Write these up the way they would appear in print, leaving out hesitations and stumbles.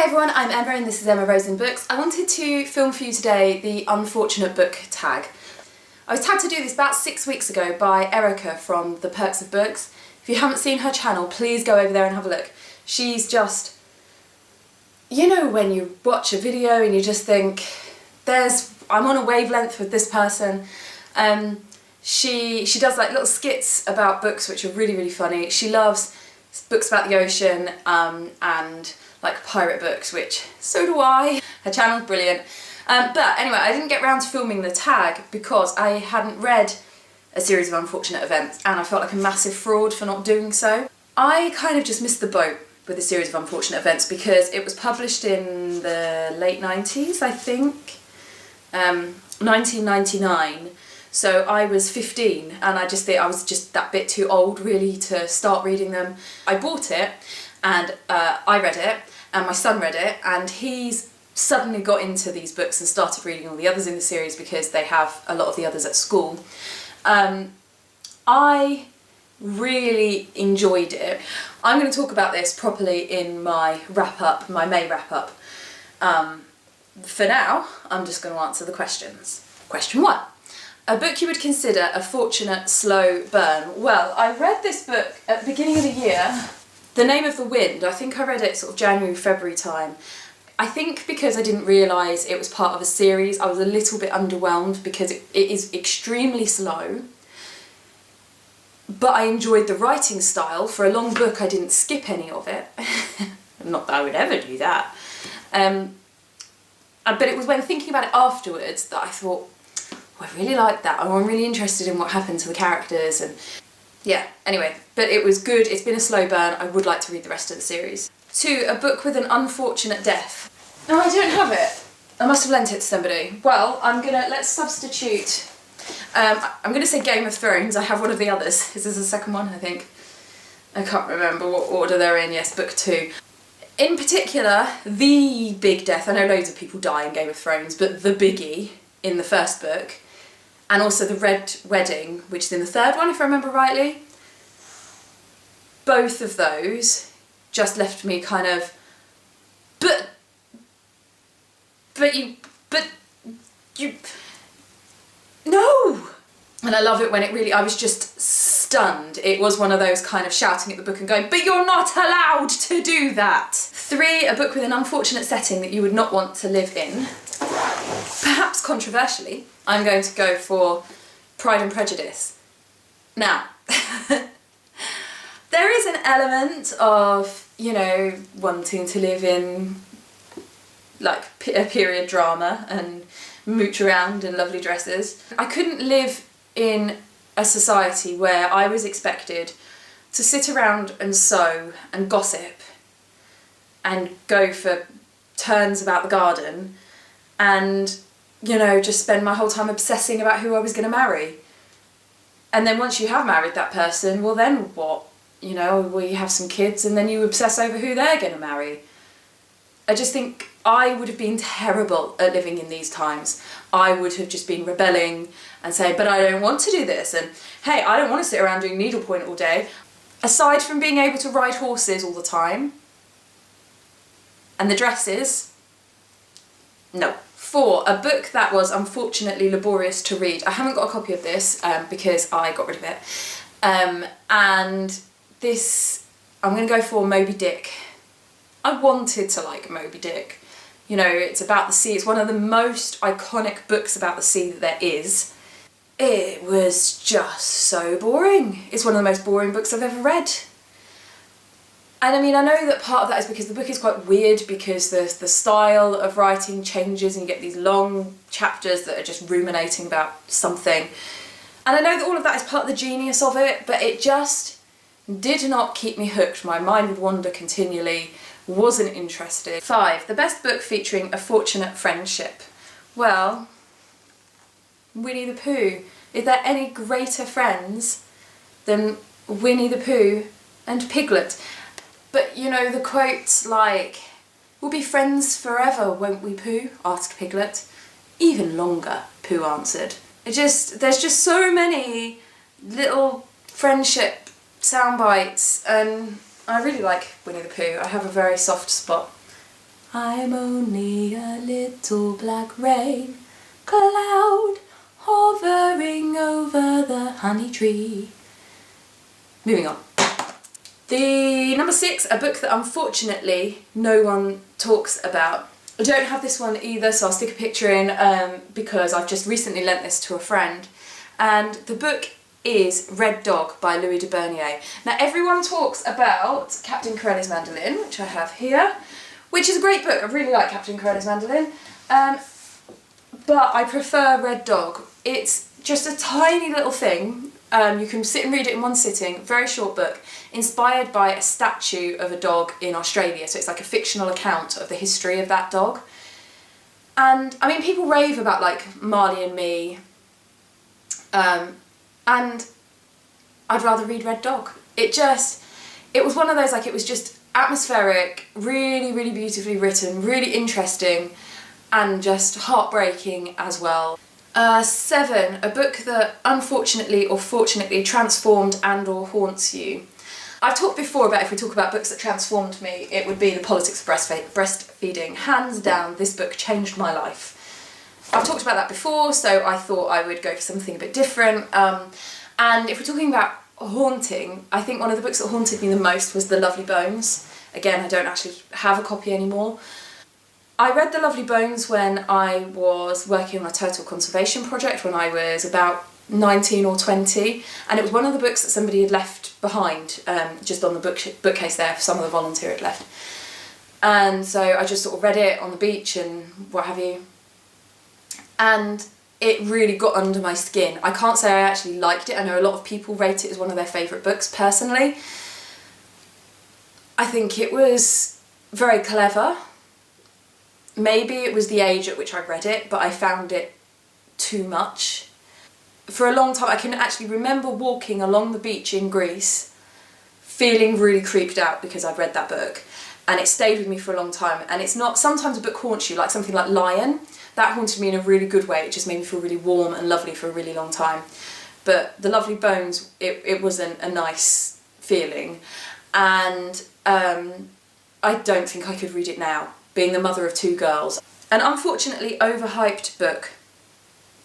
Hi everyone, I'm Emma and this is Emma Rose in Books. I wanted to film for you today the unfortunate book tag. I was tagged to do this about 6 weeks ago by Erica from The Perks of Books. If you haven't seen her channel, please go over there and have a look. She's just, you know, when you watch a video and you just think, I'm on a wavelength with this person. She does like little skits about books which are really, really funny. She loves books about the ocean and like pirate books, which so do I. Her channel's brilliant. But anyway, I didn't get round to filming the tag because I hadn't read a series of unfortunate events and I felt like a massive fraud for not doing so. I kind of just missed the boat with a series of unfortunate events because it was published in the late 90s, I think, 1999. So I was 15 and I just think I was just that bit too old really to start reading them. I bought it and I read it and my son read it and he's suddenly got into these books and started reading all the others in the series because they have a lot of the others at school. I really enjoyed it. I'm going to talk about this properly in my wrap-up, my May wrap-up. For now, I'm just going to answer the questions. Question 1. A book you would consider a fortunate slow burn. Well, I read this book at the beginning of the year, The Name of the Wind. I think I read it sort of January, February time. I think because I didn't realise it was part of a series, I was a little bit underwhelmed because it is extremely slow. But I enjoyed the writing style. For a long book, I didn't skip any of it. Not that I would ever do that. But it was when thinking about it afterwards that I thought, I really liked that. I'm really interested in what happened to the characters and yeah, anyway, but it was good. It's been a slow burn. I would like to read the rest of the series. 2. A book with an unfortunate death. No, I don't have it. I must have lent it to somebody. Well, let's substitute. I'm gonna say Game of Thrones. I have one of the others. Is this the second one, I think? I can't remember what order they're in. Yes, book 2. In particular, the big death. I know loads of people die in Game of Thrones, but the biggie in the first book, and also the Red Wedding, which is in the third one, if I remember rightly. Both of those just left me kind of, but you, no! And I love it when it really, I was just stunned. It was one of those kind of shouting at the book and going, but you're not allowed to do that! 3. A book with an unfortunate setting that you would not want to live in. Perhaps controversially, I'm going to go for Pride and Prejudice. Now, there is an element of, you know, wanting to live in like a period drama and mooch around in lovely dresses. I couldn't live in a society where I was expected to sit around and sew and gossip and go for turns about the garden and, you know, just spend my whole time obsessing about who I was going to marry. And then once you have married that person, well then what? You know, we have some kids and then you obsess over who they're going to marry. I just think I would have been terrible at living in these times. I would have just been rebelling and saying, but I don't want to do this, and hey, I don't want to sit around doing needlepoint all day. Aside from being able to ride horses all the time, and the dresses, no. 4. A book that was unfortunately laborious to read. I haven't got a copy of this because I got rid of it. And this, I'm going to go for Moby Dick. I wanted to like Moby Dick. You know, it's about the sea. It's one of the most iconic books about the sea that there is. It was just so boring. It's one of the most boring books I've ever read. And I mean, I know that part of that is because the book is quite weird because the style of writing changes and you get these long chapters that are just ruminating about something. And I know that all of that is part of the genius of it, but it just did not keep me hooked. My mind would wander continually, wasn't interested. 5. The best book featuring a fortunate friendship. Well, Winnie the Pooh. Is there any greater friends than Winnie the Pooh and Piglet? But, you know, the quotes like, we'll be friends forever, won't we, Pooh? Asked Piglet. Even longer, Pooh answered. There's just so many little friendship sound bites, and I really like Winnie the Pooh. I have a very soft spot I'm only a little black rain cloud hovering over the honey tree. Moving on. The number 6, a book that unfortunately no one talks about. I don't have this one either, so I'll stick a picture in because I've just recently lent this to a friend. And the book is Red Dog by Louis de Bernier. Now everyone talks about Captain Corelli's Mandolin, which I have here, which is a great book. I really like Captain Corelli's Mandolin, but I prefer Red Dog. It's just a tiny little thing. You can sit and read it in one sitting, very short book, inspired by a statue of a dog in Australia, so it's like a fictional account of the history of that dog. And I mean, people rave about like Marley and Me, and I'd rather read Red Dog. It was one of those, like, it was just atmospheric, really, really beautifully written, really interesting, and just heartbreaking as well. 7, a book that unfortunately or fortunately transformed and or haunts you. I've talked before about, if we talk about books that transformed me, it would be The Politics of Breastfeeding. Hands down, this book changed my life. I've talked about that before, so I thought I would go for something a bit different. And if we're talking about haunting, I think one of the books that haunted me the most was The Lovely Bones. Again, I don't actually have a copy anymore. I read The Lovely Bones when I was working on a turtle conservation project when I was about 19 or 20, and it was one of the books that somebody had left behind, just on the bookcase there, some of the volunteer had left. And so I just sort of read it on the beach and what have you. And it really got under my skin. I can't say I actually liked it. I know a lot of people rate it as one of their favourite books. Personally, I think it was very clever. Maybe it was the age at which I read it, but I found it too much. For a long time, I can actually remember walking along the beach in Greece feeling really creeped out because I'd read that book, and it stayed with me for a long time. And it's not, sometimes a book haunts you, like something like Lion. That haunted me in a really good way. It just made me feel really warm and lovely for a really long time. But The Lovely Bones, it wasn't a nice feeling. And I don't think I could read it now, being the mother of 2 girls. An unfortunately overhyped book.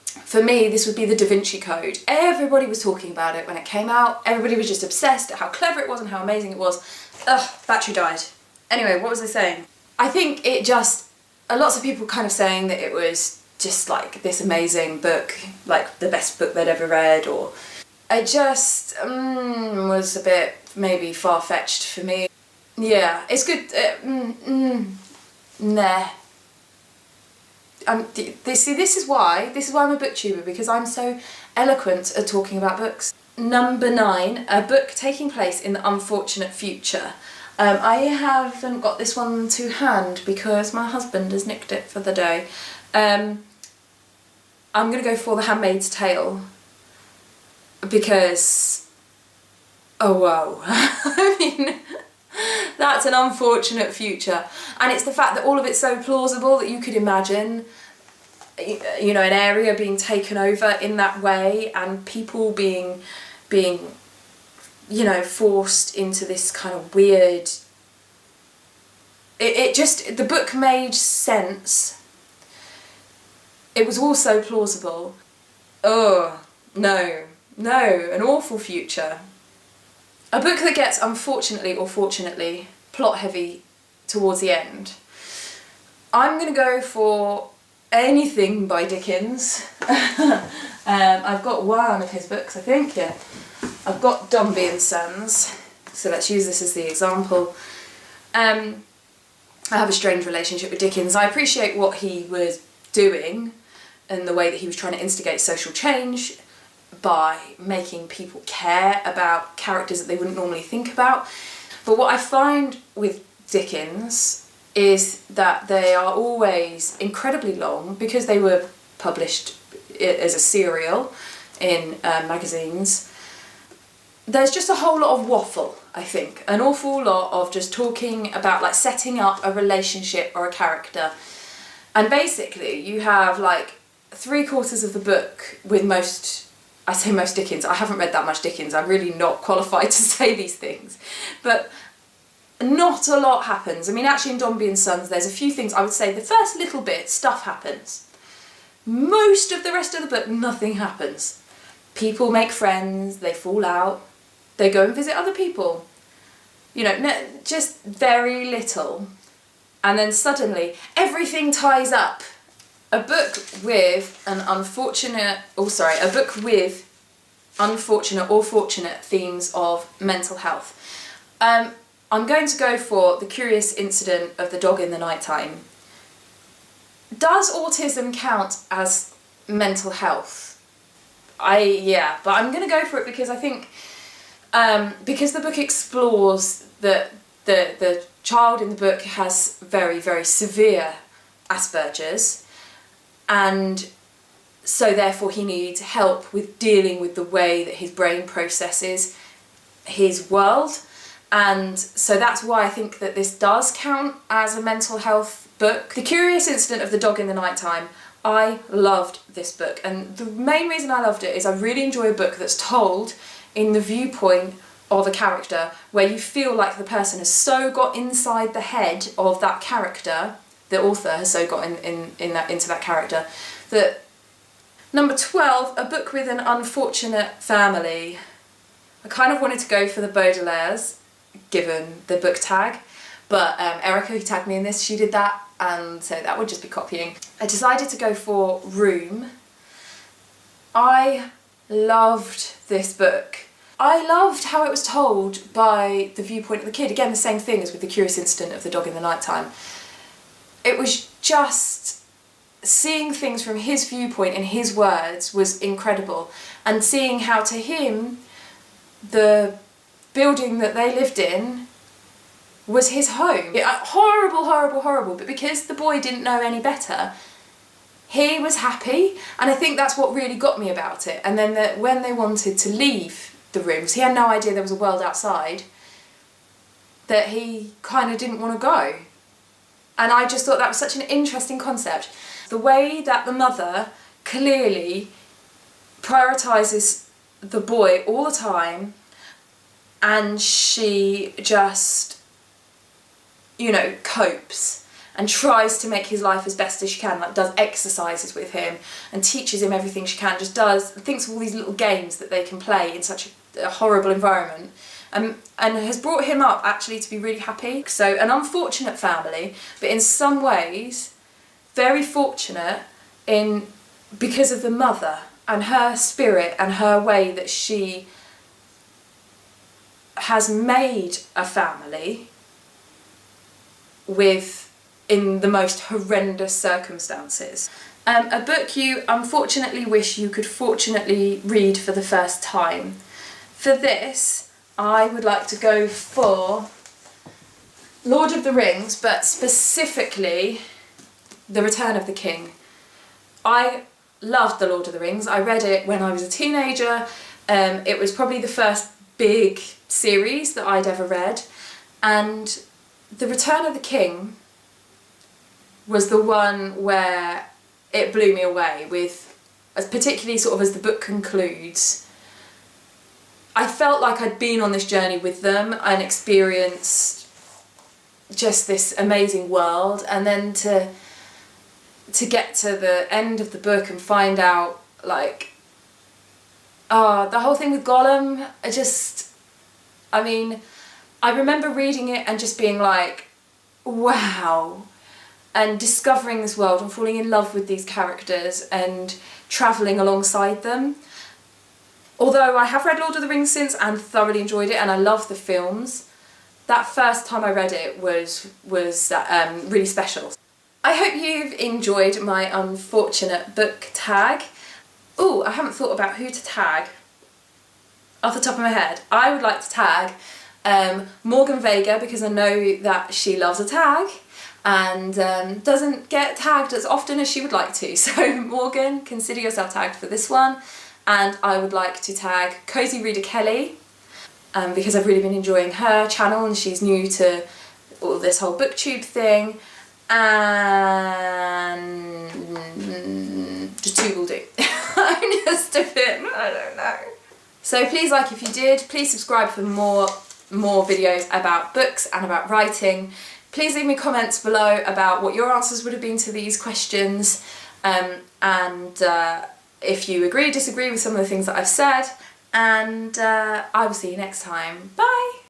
For me, this would be the Da Vinci Code. Everybody was talking about it when it came out. Everybody was just obsessed at how clever it was and how amazing it was. Ugh, battery died. Anyway, what was I saying? I think it just, lots of people kind of saying that it was just like this amazing book, like the best book they'd ever read, or it just was a bit maybe far-fetched for me. Yeah, it's good. Nah. This is why I'm a booktuber, because I'm so eloquent at talking about books. Number 9, a book taking place in the unfortunate future. I haven't got this one to hand because my husband has nicked it for the day. I'm going to go for The Handmaid's Tale because, oh wow, I mean, that's an unfortunate future. And it's the fact that all of it's so plausible that you could imagine, you know, an area being taken over in that way and people being you know, forced into this kind of weird... The book made sense. It was also plausible. Oh, no, an awful future. A book that gets, unfortunately or fortunately, plot heavy towards the end. I'm going to go for anything by Dickens. I've got one of his books, I think, yeah. I've got Dombey and Sons, so let's use this as the example. I have a strange relationship with Dickens. I appreciate what he was doing and the way that he was trying to instigate social change by making people care about characters that they wouldn't normally think about. But what I find with Dickens is that they are always incredibly long because they were published as a serial in magazines. There's just a whole lot of waffle, I think. An awful lot of just talking about, like, setting up a relationship or a character. And basically you have like 3/4 of the book with most Dickens. I haven't read that much Dickens. I'm really not qualified to say these things. But not a lot happens. I mean, actually in Dombey and Sons, there's a few things. I would say the first little bit, stuff happens. Most of the rest of the book, nothing happens. People make friends, they fall out, they go and visit other people. You know, just very little. And then suddenly, everything ties up. A book with unfortunate or fortunate themes of mental health. I'm going to go for The Curious Incident of the Dog in the Nighttime. Does autism count as mental health? But I'm going to go for it because I think, because the book explores that the child in the book has very, very severe Asperger's, and so therefore he needs help with dealing with the way that his brain processes his world. And so that's why I think that this does count as a mental health book. The Curious Incident of the Dog in the Nighttime, I loved this book, and the main reason I loved it is I really enjoy a book that's told in the viewpoint of a character, where you feel like the person has so got inside the head of that character, the author has so got into that character, that. Number 12, a book with an unfortunate family. I kind of wanted to go for the Baudelaires, given the book tag, but Erica, who tagged me in this, she did that, and so that would just be copying. I decided to go for Room. I loved this book. I loved how it was told by the viewpoint of the kid. Again, the same thing as with The Curious Incident of the Dog in the Nighttime. It was just... seeing things from his viewpoint in his words was incredible, and seeing how to him the building that they lived in was his home. Horrible, but because the boy didn't know any better, he was happy, and I think that's what really got me about it. And then when they wanted to leave the rooms, he had no idea there was a world outside, that he kind of didn't want to go. And I just thought that was such an interesting concept. The way that the mother clearly prioritises the boy all the time, and she just, you know, copes and tries to make his life as best as she can, like does exercises with him and teaches him everything she can, just thinks of all these little games that they can play in such a horrible environment. And has brought him up actually to be really happy. So an unfortunate family, but in some ways very fortunate because of the mother and her spirit and her way that she has made a family in the most horrendous circumstances. A book you unfortunately wish you could fortunately read for the first time. For this, I would like to go for Lord of the Rings, but specifically The Return of the King. I loved The Lord of the Rings. I read it when I was a teenager. It was probably the first big series that I'd ever read, and The Return of the King was the one where it blew me away, particularly sort of as the book concludes. I felt like I'd been on this journey with them and experienced just this amazing world, and then to get to the end of the book and find out, like, the whole thing with Gollum, I remember reading it and just being like, wow, and discovering this world and falling in love with these characters and travelling alongside them. Although I have read Lord of the Rings since and thoroughly enjoyed it, and I love the films, that first time I read it was really special. I hope you've enjoyed my unfortunate book tag. Ooh, I haven't thought about who to tag off the top of my head. I would like to tag Morgan Vega, because I know that she loves a tag and doesn't get tagged as often as she would like to. So Morgan, consider yourself tagged for this one. And I would like to tag Cozy Reader Kelly, because I've really been enjoying her channel and she's new to all this whole booktube thing. And just two will do. I'm just a bit, I don't know. So please like if you did, please subscribe for more more videos about books and about writing. Please leave me comments below about what your answers would have been to these questions, and if you agree, disagree with some of the things that I've said, and I will see you next time. Bye!